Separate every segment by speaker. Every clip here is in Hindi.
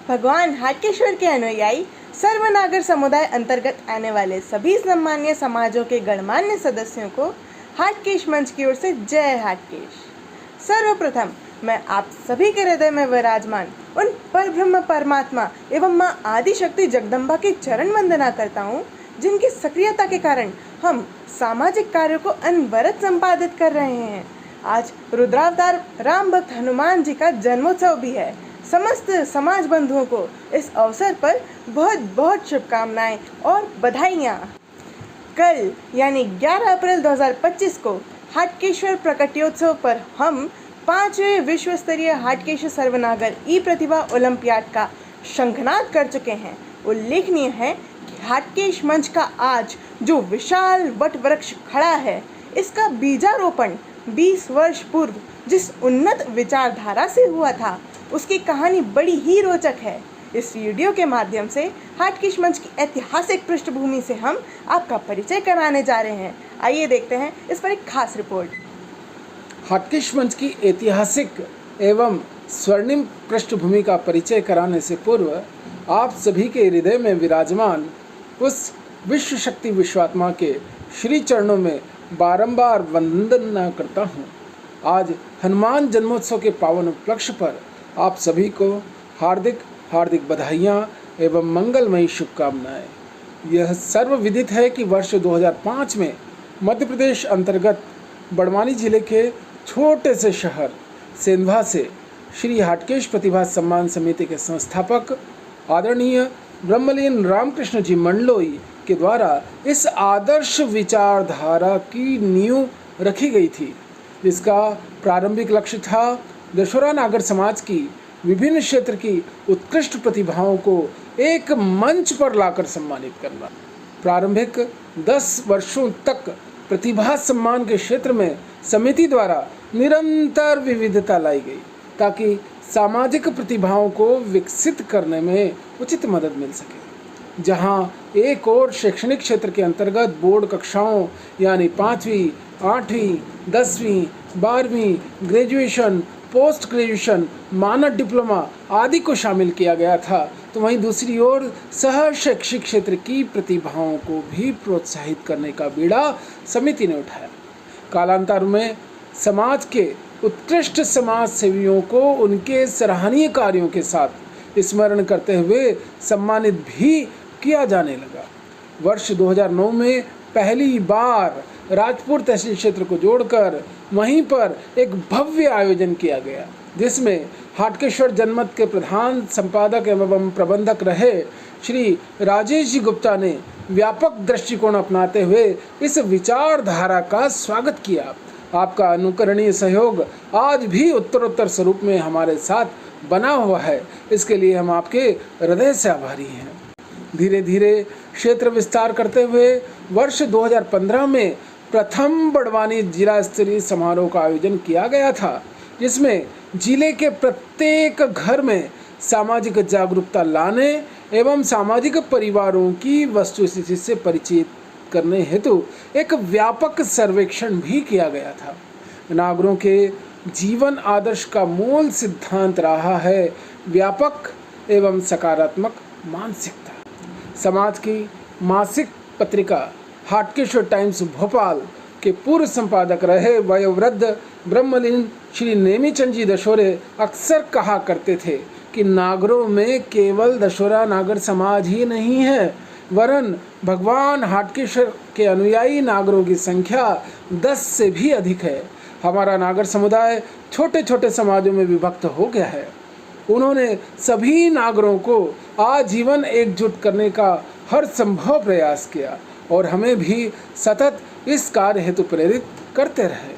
Speaker 1: भगवान हाटकेश्वर के अनुयायी सर्वनागर समुदाय अंतर्गत आने वाले सभी सम्मान्य समाजों के गणमान्य सदस्यों को हाटकेश मंच की ओर से जय हाटकेश। सर्वप्रथम मैं आप सभी के हृदय में विराजमान उन परब्रह्म परमात्मा एवं माँ आदिशक्ति जगदम्बा की चरण वंदना करता हूँ, जिनकी सक्रियता के कारण हम सामाजिक कार्यों को अनवरत संपादित कर रहे हैं। आज रुद्रावतार राम भक्त हनुमान जी का जन्मोत्सव भी है। समस्त समाज बंधुओं को इस अवसर पर बहुत बहुत शुभकामनाएं और बधाइयाँ। कल यानी 11 अप्रैल 2025 को हाटकेश्वर प्रकटोत्सव पर हम 5वें विश्व स्तरीय हाटकेश्वर सर्वनागर ई प्रतिभा ओलंपियाड का शंखनाद कर चुके हैं। उल्लेखनीय है कि हाटकेश मंच का आज जो विशाल वट वृक्ष खड़ा है, इसका बीजारोपण 20 वर्ष पूर्व जिस उन्नत विचारधारा से हुआ था, उसकी कहानी बड़ी ही रोचक है। इस वीडियो के माध्यम से हाटकेश मंच की ऐतिहासिक पृष्ठभूमि से हम आपका परिचय कराने जा रहे हैं। आइए देखते हैं इस पर एक खास रिपोर्ट।
Speaker 2: हाटकेश मंच की ऐतिहासिक एवं स्वर्णिम पृष्ठभूमि का परिचय कराने से पूर्व आप सभी के हृदय में विराजमान उस विश्व शक्ति विश्वात्मा के श्री चरणों में बारंबार वंदना करता हूँ। आज हनुमान जन्मोत्सव के पावन उपलक्ष्य पर आप सभी को हार्दिक हार्दिक बधाइयाँ एवं मंगलमयी शुभकामनाएं। यह सर्वविदित है कि वर्ष 2005 में मध्य प्रदेश अंतर्गत बड़वानी जिले के छोटे से शहर सेंधवा से श्री हाटकेश प्रतिभा सम्मान समिति के संस्थापक आदरणीय ब्रह्मलीन रामकृष्ण जी मंडलोई के द्वारा इस आदर्श विचारधारा की नींव रखी गई थी, जिसका प्रारंभिक लक्ष्य था दशहरा नागर समाज की विभिन्न क्षेत्र की उत्कृष्ट प्रतिभाओं को एक मंच पर लाकर सम्मानित करना। प्रारंभिक 10 वर्षों तक प्रतिभा सम्मान के क्षेत्र में समिति द्वारा निरंतर विविधता लाई गई, ताकि सामाजिक प्रतिभाओं को विकसित करने में उचित मदद मिल सके। जहां एक और शैक्षणिक क्षेत्र के अंतर्गत बोर्ड कक्षाओं यानी 5वीं, 8वीं, 10वीं, 12वीं, ग्रेजुएशन, पोस्ट ग्रेजुएशन, मानद डिप्लोमा आदि को शामिल किया गया था, तो वहीं दूसरी ओर सह शैक्षिक क्षेत्र की प्रतिभाओं को भी प्रोत्साहित करने का बीड़ा समिति ने उठाया। कालांतर में समाज के उत्कृष्ट समाज सेवियों को उनके सराहनीय कार्यों के साथ स्मरण करते हुए सम्मानित भी किया जाने लगा। वर्ष 2009 में पहली बार राजपुर तहसील क्षेत्र को जोड़कर वहीं पर एक भव्य आयोजन किया गया, जिसमें हाटकेश्वर जनमत के प्रधान संपादक एवं प्रबंधक रहे श्री राजेश जी गुप्ता ने व्यापक दृष्टिकोण अपनाते हुए इस विचारधारा का स्वागत किया। आपका अनुकरणीय सहयोग आज भी उत्तरोत्तर स्वरूप में हमारे साथ बना हुआ है, इसके लिए हम आपके हृदय से आभारी हैं। धीरे धीरे क्षेत्र विस्तार करते हुए वर्ष 2015 में प्रथम बड़वानी जिला स्तरीय समारोह का आयोजन किया गया था, जिसमें जिले के प्रत्येक घर में सामाजिक जागरूकता लाने एवं सामाजिक परिवारों की वस्तुस्थिति से परिचित करने हेतु एक व्यापक सर्वेक्षण भी किया गया था। नागरों के जीवन आदर्श का मूल सिद्धांत रहा है व्यापक एवं सकारात्मक मानसिकता। समाज की मासिक पत्रिका हाटकेश्वर टाइम्स भोपाल के पूर्व संपादक रहे वयोवृद्ध ब्रह्मलीन श्री नेमीचंद जी दशोरे अक्सर कहा करते थे कि नागरों में केवल दशहरा नागर समाज ही नहीं है, वरन भगवान हाटकेश्वर के अनुयायी नागरों की संख्या 10 से भी अधिक है। हमारा नागर समुदाय छोटे छोटे समाजों में विभक्त हो गया है। उन्होंने सभी नागरों को आजीवन एकजुट करने का हर संभव प्रयास किया और हमें भी सतत इस कार्य हेतु प्रेरित करते रहे।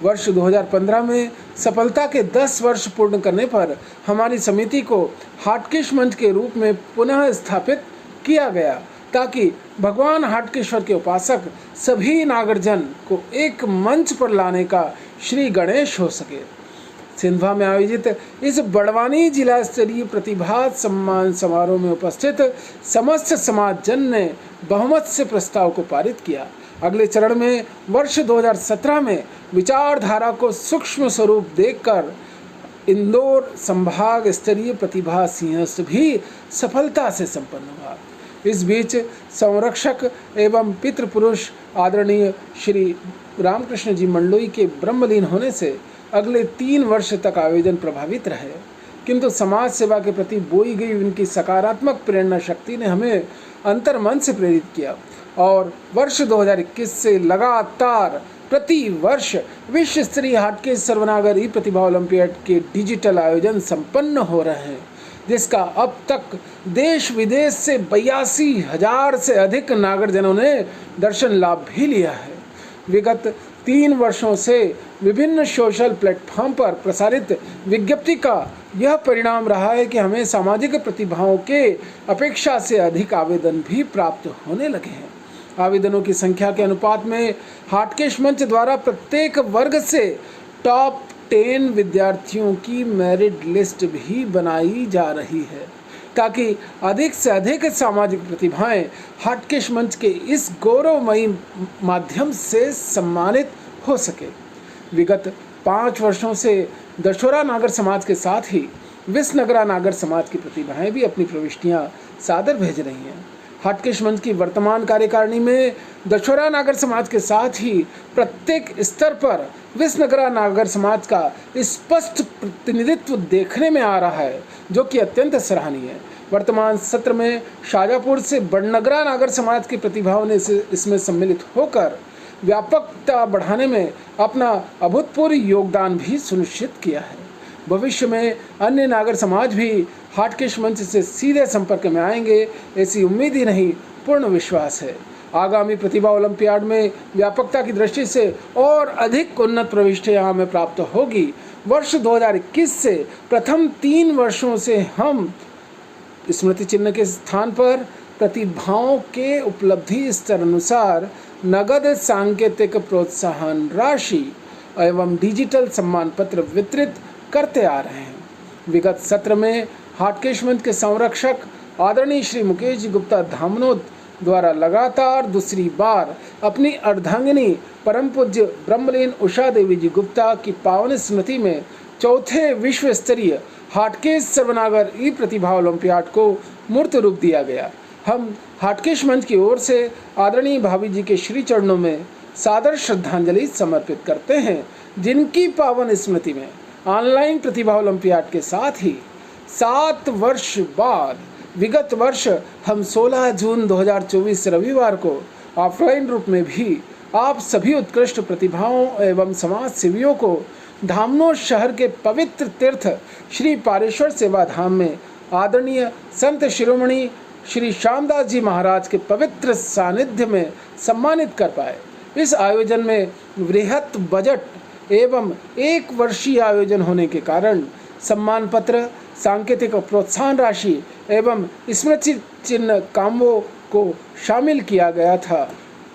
Speaker 2: वर्ष 2015 में सफलता के 10 वर्ष पूर्ण करने पर हमारी समिति को हाटकेश मंच के रूप में पुनः स्थापित किया गया, ताकि भगवान हाटकेश्वर के उपासक सभी नागरजन को एक मंच पर लाने का श्री गणेश हो सके। सिंधवा में आयोजित इस बड़वानी जिला स्तरीय प्रतिभा सम्मान समारोह में उपस्थित समस्त समाजजन ने बहुमत से प्रस्ताव को पारित किया। अगले चरण में वर्ष 2017 में विचारधारा को सूक्ष्म स्वरूप देकर इंदौर संभाग स्तरीय प्रतिभा सिंहस्थ भी सफलता से संपन्न हुआ। इस बीच संरक्षक एवं पितृपुरुष आदरणीय श्री रामकृष्ण जी मंडलोई के ब्रह्मलीन होने से अगले 3 वर्ष तक आयोजन प्रभावित रहे, किंतु समाज सेवा के प्रति बोई गई उनकी सकारात्मक प्रेरणा शक्ति ने हमें अंतर्मन से प्रेरित किया और वर्ष 2021 से लगातार प्रति वर्ष विश्व स्तरीय हाटकेश सर्वनागर ई प्रतिभा ओलंपियाड के डिजिटल आयोजन संपन्न हो रहे हैं, जिसका अब तक देश विदेश से 82,000 से अधिक नागरजनों ने दर्शन लाभ भी लिया है। विगत 3 वर्षों से विभिन्न सोशल प्लेटफॉर्म पर प्रसारित विज्ञप्ति का यह परिणाम रहा है कि हमें सामाजिक प्रतिभाओं के अपेक्षा से अधिक आवेदन भी प्राप्त होने लगे हैं। आवेदनों की संख्या के अनुपात में हाटकेश मंच द्वारा प्रत्येक वर्ग से टॉप 10 विद्यार्थियों की मेरिट लिस्ट भी बनाई जा रही है, ताकि अधिक से अधिक सामाजिक प्रतिभाएं हाटकेश मंच के इस गौरवमयी माध्यम से सम्मानित हो सके। विगत 5 वर्षों से दशोरा नागर समाज के साथ ही विसनगरा नागर समाज की प्रतिभाएं भी अपनी प्रविष्टियां सादर भेज रही हैं। हाटकेश मंच की वर्तमान कार्यकारिणी में दशोरा नागर समाज के साथ ही प्रत्येक स्तर पर विसनगरा नागर समाज का स्पष्ट प्रतिनिधित्व देखने में आ रहा है, जो कि अत्यंत सराहनीय है। वर्तमान सत्र में शाजापुर से बड़नगरा नागर समाज की प्रतिभाओं ने इसमें सम्मिलित होकर व्यापकता बढ़ाने में अपना अभूतपूर्व योगदान भी सुनिश्चित किया है। भविष्य में अन्य नागर समाज भी हाटकेश मंच से सीधे संपर्क में आएंगे, ऐसी उम्मीद ही नहीं पूर्ण विश्वास है। आगामी प्रतिभा ओलंपियाड में व्यापकता की दृष्टि से और अधिक उन्नत प्रविष्टियां हमें प्राप्त होगी। वर्ष 2021 से प्रथम 3 वर्षों से हम स्मृति चिन्ह के स्थान पर प्रतिभाओं के उपलब्धि स्तर अनुसार नगद सांकेतिक प्रोत्साहन राशि एवं डिजिटल सम्मान पत्र वितरित करते आ रहे हैं। विगत सत्र में हाटकेश मंच के संरक्षक आदरणीय श्री मुकेश जी गुप्ता धामनोद द्वारा लगातार दूसरी बार अपनी अर्धांगिनी परम पूज्य ब्रह्मलीन उषा देवी जी गुप्ता की पावन स्मृति में 4थे विश्व स्तरीय हाटकेश सर्वनागर ई प्रतिभा ओलंपियाड को मूर्त रूप दिया गया। हम हाटकेश मंच की ओर से आदरणीय भाभी जी के श्री चरणों में सादर श्रद्धांजलि समर्पित करते हैं, जिनकी पावन स्मृति में ऑनलाइन प्रतिभा ओलंपियाड के साथ ही 7 वर्ष बाद विगत वर्ष हम 16 जून 2024 रविवार को ऑफलाइन रूप में भी आप सभी उत्कृष्ट प्रतिभाओं एवं समाज सेवियों को धामनोद शहर के पवित्र तीर्थ श्री पारेश्वर सेवा धाम में आदरणीय संत शिरोमणि श्री श्यामदास जी महाराज के पवित्र सानिध्य में सम्मानित कर पाए। इस आयोजन में वृहत बजट एवं 1 वर्षीय आयोजन होने के कारण सम्मान पत्र, सांकेतिक प्रोत्साहन राशि एवं स्मृति चिन्ह कामों को शामिल किया गया था।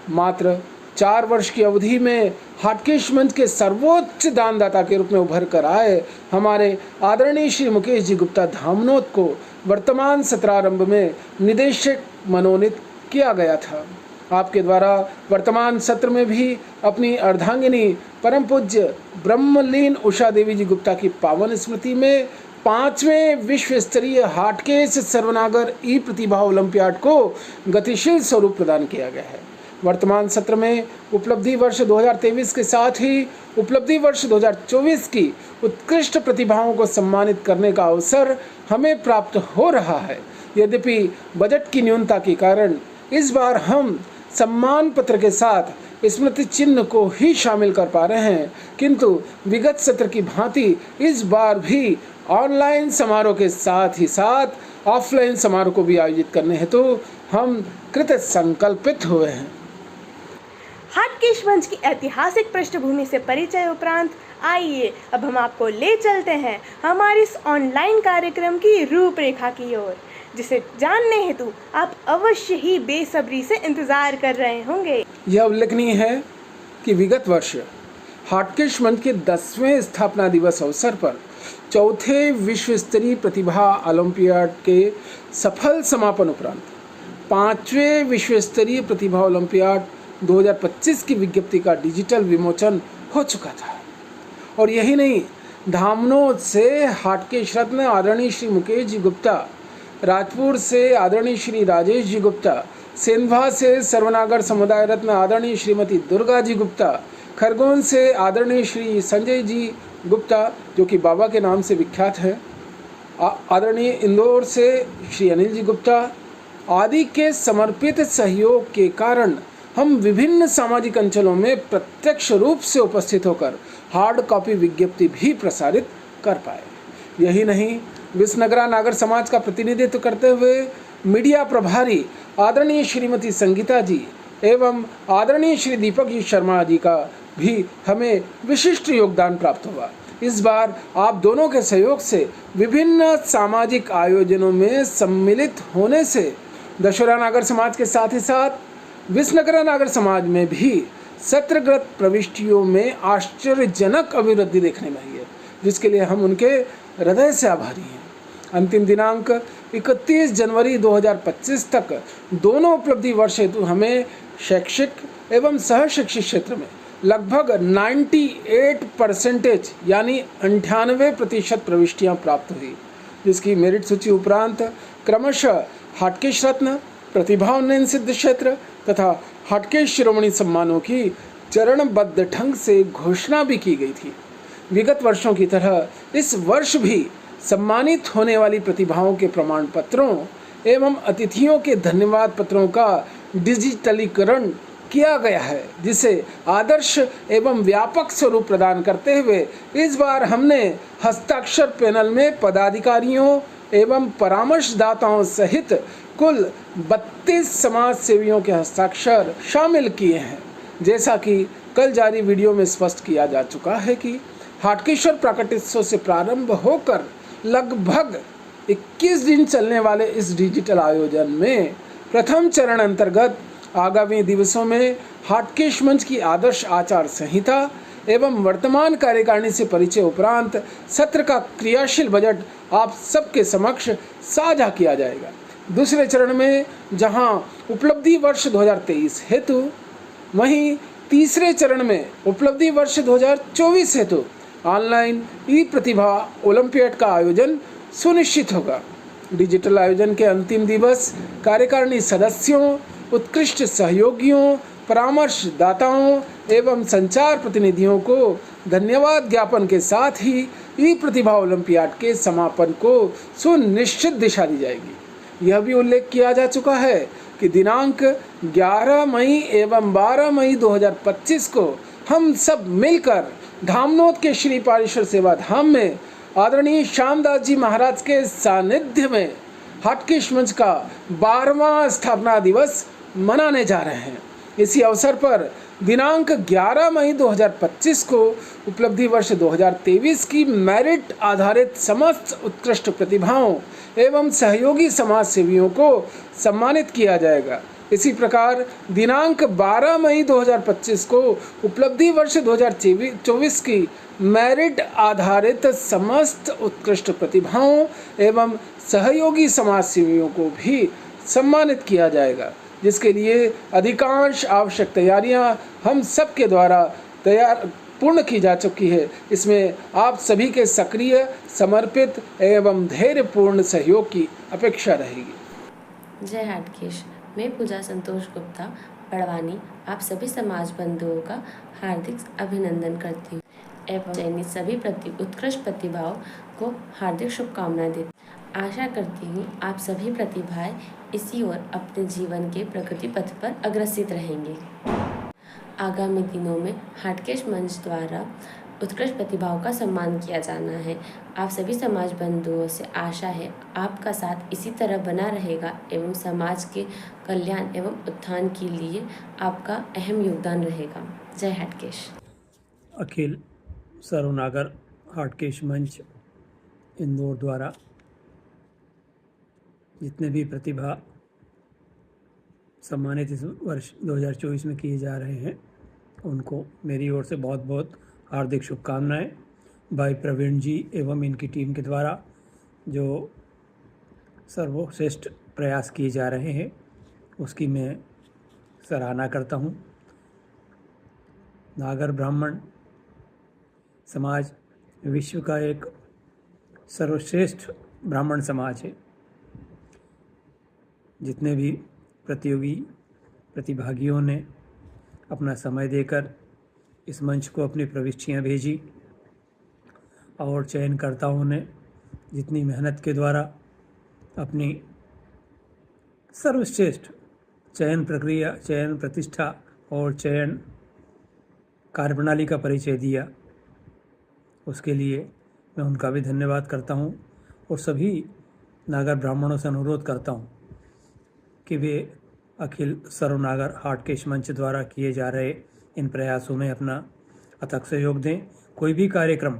Speaker 2: मात्र 4 वर्ष की अवधि में हाटकेश मंच के सर्वोच्च दानदाता के रूप में उभर कर आए हमारे आदरणीय श्री मुकेश जी गुप्ता धामनोद को वर्तमान सत्रारंभ में निदेशक मनोनीत किया गया था। आपके द्वारा वर्तमान सत्र में भी अपनी अर्धांगिनी परम पूज्य ब्रह्मलीन उषा देवी जी गुप्ता की पावन स्मृति में 5वें विश्व स्तरीय हाटकेश सर्वनागर ई प्रतिभा ओलंपियाड को गतिशील स्वरूप प्रदान किया गया है। वर्तमान सत्र में उपलब्धि वर्ष 2023 के साथ ही उपलब्धि वर्ष 2024 की उत्कृष्ट प्रतिभाओं को सम्मानित करने का अवसर हमें प्राप्त हो रहा है। यद्यपि बजट की न्यूनता के कारण इस बार हम सम्मान पत्र के साथ स्मृति चिन्ह को ही शामिल कर पा रहे हैं, किंतु विगत सत्र की भांति इस बार भी ऑनलाइन समारोह के साथ ही साथ ऑफलाइन समारोह को भी आयोजित करने हेतु हम कृत संकल्पित हुए हैं।
Speaker 1: हाटकेश मंच की ऐतिहासिक पृष्ठभूमि से परिचय उपरांत आइए अब हम आपको ले चलते हैं हमारे इस ऑनलाइन कार्यक्रम की रूपरेखा की ओर, जिसे जानने हेतु आप अवश्य ही बेसब्री से इंतजार कर रहे होंगे।
Speaker 2: यह उल्लेखनीय है कि विगत वर्ष हाटकेश मंच के 10वें स्थापना दिवस अवसर पर 4थे विश्व स्तरीय प्रतिभा ओलंपियाड के सफल समापन उपरांत 5वें विश्व स्तरीय प्रतिभा ओलंपियाड 2025 की विज्ञप्ति का डिजिटल विमोचन हो चुका था। और यही नहीं, धामनोद से हाटकेश रत्न आदरणीय श्री मुकेश जी गुप्ता, राजपुर से आदरणीय श्री राजेश जी गुप्ता, सेंधवा से सर्वनागर समुदाय रत्न आदरणीय श्रीमती दुर्गा जी गुप्ता, खरगोन से आदरणीय श्री संजय जी गुप्ता जो कि बाबा के नाम से विख्यात है, आदरणीय इंदौर से श्री अनिल जी गुप्ता आदि के समर्पित सहयोग के कारण हम विभिन्न सामाजिक अंचलों में प्रत्यक्ष रूप से उपस्थित होकर हार्ड कॉपी विज्ञप्ति भी प्रसारित कर पाए। यही नहीं, विसनगरा नागर समाज का प्रतिनिधित्व करते हुए मीडिया प्रभारी आदरणीय श्रीमती संगीता जी एवं आदरणीय श्री दीपक जी शर्मा जी का भी हमें विशिष्ट योगदान प्राप्त हुआ। इस बार आप दोनों के सहयोग से विभिन्न सामाजिक आयोजनों में सम्मिलित होने से दशहरा नागर समाज के साथ ही साथ विसनगरा नागर समाज में भी सत्रगत प्रविष्टियों में आश्चर्यजनक अभिवृद्धि देखने में आई है, जिसके लिए हम उनके हृदय से आभारी हैं। अंतिम दिनांक 31 जनवरी 2025 तक दोनों उपलब्धि वर्ष हेतु हमें शैक्षिक एवं सह शिक्षित क्षेत्र में लगभग 98% यानी 98% प्रविष्टियां प्राप्त हुई, जिसकी मेरिट सूची उपरांत क्रमशः हाटकेश रत्न, प्रतिभा उन्नयन सिद्ध क्षेत्र तथा हाटकेश शिरोमणि सम्मानों की चरणबद्ध ढंग से घोषणा भी की गई थी। विगत वर्षों की तरह इस वर्ष भी सम्मानित होने वाली प्रतिभाओं के प्रमाण पत्रों एवं अतिथियों के धन्यवाद पत्रों का डिजिटलीकरण किया गया है, जिसे आदर्श एवं व्यापक स्वरूप प्रदान करते हुए इस बार हमने हस्ताक्षर पैनल में पदाधिकारियों एवं परामर्शदाताओं सहित कुल 32 समाज सेवियों के हस्ताक्षर शामिल किए हैं। जैसा कि कल जारी वीडियो में स्पष्ट किया जा चुका है कि हाटकेश्वर प्राकट्योत्सव से प्रारंभ होकर लगभग 21 दिन चलने वाले इस डिजिटल आयोजन में प्रथम चरण अंतर्गत आगामी दिवसों में हाटकेश मंच की आदर्श आचार संहिता एवं वर्तमान कार्यकारिणी से परिचय उपरांत सत्र का क्रियाशील बजट आप सबके समक्ष साझा किया जाएगा। दूसरे चरण में जहां उपलब्धि वर्ष 2023 हेतु, वहीं तीसरे चरण में उपलब्धि वर्ष 2024 हेतु ऑनलाइन ई प्रतिभा ओलंपियाड का आयोजन सुनिश्चित होगा। डिजिटल आयोजन के अंतिम दिवस कार्यकारिणी सदस्यों, उत्कृष्ट सहयोगियों, परामर्शदाताओं एवं संचार प्रतिनिधियों को धन्यवाद ज्ञापन के साथ ही ई प्रतिभा ओलंपियाड के समापन को सुनिश्चित दिशा दी जाएगी। यह भी उल्लेख किया जा चुका है कि दिनांक 11 मई एवं 12 मई 2025 को हम सब मिलकर धामनोद के श्री पारेश्वर सेवा धाम में आदरणीय श्यामदास जी महाराज के सानिध्य में हाटकेश मंच का 12वां स्थापना दिवस मनाने जा रहे हैं। इसी अवसर पर दिनांक 11 मई 2025 को उपलब्धि वर्ष 2023 की मेरिट आधारित समस्त उत्कृष्ट प्रतिभाओं एवं सहयोगी समाज सेवियों को सम्मानित किया जाएगा। इसी प्रकार दिनांक 12 मई 2025 को उपलब्धि वर्ष 2024 की मेरिट आधारित समस्त उत्कृष्ट प्रतिभाओं एवं सहयोगी समाज सेवियों को भी सम्मानित किया जाएगा, जिसके लिए अधिकांश आवश्यक तैयारियां हम सबके द्वारा पूर्ण की जा चुकी है। इसमें आप सभी के सक्रिय, समर्पित एवं धैर्यपूर्ण सहयोग की अपेक्षा रहेगी।
Speaker 3: जय हाटकेश। मैं पूजा संतोष गुप्ता बड़वानी आप सभी समाज बंधुओं का हार्दिक अभिनंदन करती हूँ एवं चयनित सभी उत्कृष्ट प्रतिभाओं को हार्दिक शुभकामनाएं देती हूँ। आशा करती हूँ आप सभी प्रतिभाएं इसी ओर अपने जीवन के प्रगति पथ पर अग्रसित रहेंगे। आगामी दिनों में हाटकेश मंच द्वारा उत्कृष्ट प्रतिभाओं का सम्मान किया जाना है। आप सभी समाज बंधुओं से आशा है आपका साथ इसी तरह बना रहेगा एवं समाज के कल्याण एवं उत्थान के लिए आपका अहम योगदान रहेगा। जय हाटकेश।
Speaker 4: अखिल सर्वनागर हाटकेश मंच इंदौर द्वारा जितने भी प्रतिभा सम्मानित इस वर्ष 2024 में किए जा रहे हैं, उनको मेरी ओर से बहुत बहुत हार्दिक शुभकामनाएं। भाई प्रवीण जी एवं इनकी टीम के द्वारा जो सर्वश्रेष्ठ प्रयास किए जा रहे हैं, उसकी मैं सराहना करता हूं। नागर ब्राह्मण समाज विश्व का एक सर्वश्रेष्ठ ब्राह्मण समाज है। जितने भी प्रतिभागियों ने अपना समय देकर इस मंच को अपनी प्रविष्टियाँ भेजी और चयनकर्ताओं ने जितनी मेहनत के द्वारा अपनी सर्वश्रेष्ठ चयन प्रक्रिया, चयन प्रतिष्ठा और चयन कार्यप्रणाली का परिचय दिया, उसके लिए मैं उनका भी धन्यवाद करता हूँ और सभी नागर ब्राह्मणों से अनुरोध करता हूँ कि वे अखिल सर्वनागर हाटकेश मंच द्वारा किए जा रहे इन प्रयासों में अपना अथक सहयोग दें। कोई भी कार्यक्रम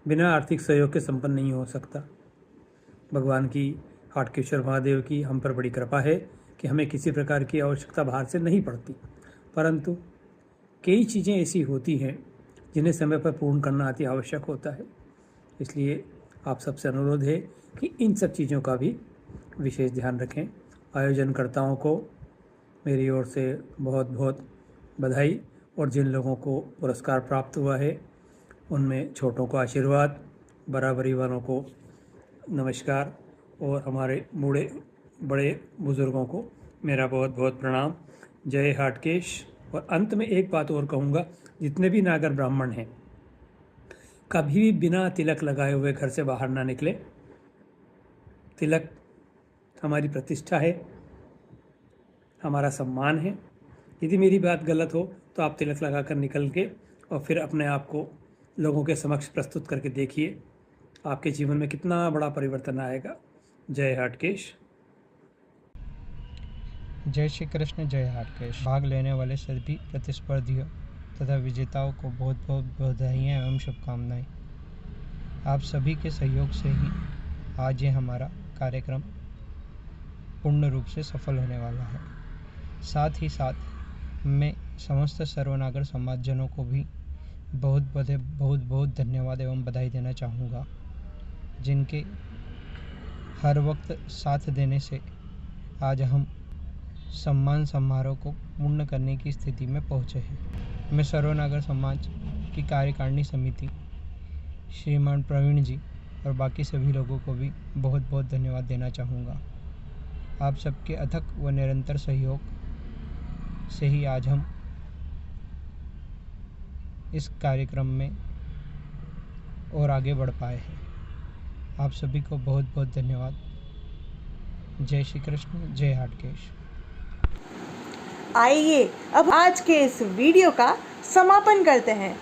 Speaker 4: बिना आर्थिक सहयोग के संपन्न नहीं हो सकता। भगवान की हाटकेश्वर महादेव की हम पर बड़ी कृपा है कि हमें किसी प्रकार की आवश्यकता बाहर से नहीं पड़ती, परंतु कई चीज़ें ऐसी होती हैं जिन्हें समय पर पूर्ण करना अति आवश्यक होता है। इसलिए आप सबसे अनुरोध है कि इन सब चीज़ों का भी विशेष ध्यान रखें। आयोजनकर्ताओं को मेरी ओर से बहुत बहुत बधाई और जिन लोगों को पुरस्कार प्राप्त हुआ है उनमें छोटों को आशीर्वाद, बराबरी वालों को नमस्कार और हमारे बूढ़े बड़े बुज़ुर्गों को मेरा बहुत बहुत प्रणाम। जय हाटकेश। और अंत में एक बात और कहूँगा, जितने भी नागर ब्राह्मण हैं कभी भी बिना तिलक लगाए हुए घर से बाहर ना निकले। तिलक हमारी प्रतिष्ठा है, हमारा सम्मान है। यदि मेरी बात गलत हो तो आप तिलक लगाकर निकल के और फिर अपने आप को लोगों के समक्ष प्रस्तुत करके देखिए, आपके जीवन में कितना बड़ा परिवर्तन आएगा। जय हाटकेश।
Speaker 5: जय श्री कृष्ण। जय हाटकेश। भाग लेने वाले सभी प्रतिस्पर्धियों तथा विजेताओं को बहुत बहुत बधाइयाँ एवं शुभकामनाएं। आप सभी के सहयोग से ही आज ये हमारा कार्यक्रम पूर्ण रूप से सफल होने वाला है। साथ ही साथ मैं समस्त सर्वनागर समाजजनों को भी बहुत बहुत धन्यवाद एवं बधाई देना चाहूँगा, जिनके हर वक्त साथ देने से आज हम सम्मान समारोह को पूर्ण करने की स्थिति में पहुँचे हैं। मैं सर्वनागर समाज की कार्यकारिणी समिति, श्रीमान प्रवीण जी और बाकी सभी लोगों को भी बहुत बहुत धन्यवाद देना चाहूँगा। आप सबके अथक व निरंतर सहयोग से ही आज हम इस कार्यक्रम में और आगे बढ़ पाए हैं। आप सभी को बहुत बहुत धन्यवाद। जय श्री कृष्ण। जय हाटकेश।
Speaker 1: आइए अब आज के इस वीडियो का समापन करते हैं।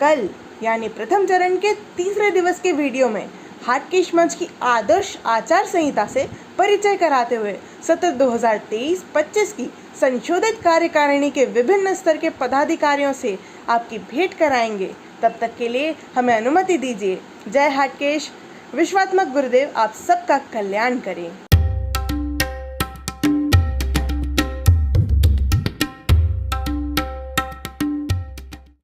Speaker 1: कल यानी प्रथम चरण के तीसरे दिवस के वीडियो में हाटकेश मंच की आदर्श आचार संहिता से परिचय कराते हुए सत्र 2023-25 की संशोधित कार्यकारिणी के विभिन्न स्तर के पदाधिकारियों से आपकी भेंट कराएंगे। तब तक के लिए हमें अनुमति दीजिए। जय हाटकेश। विश्वात्मक गुरुदेव आप सबका कल्याण करें।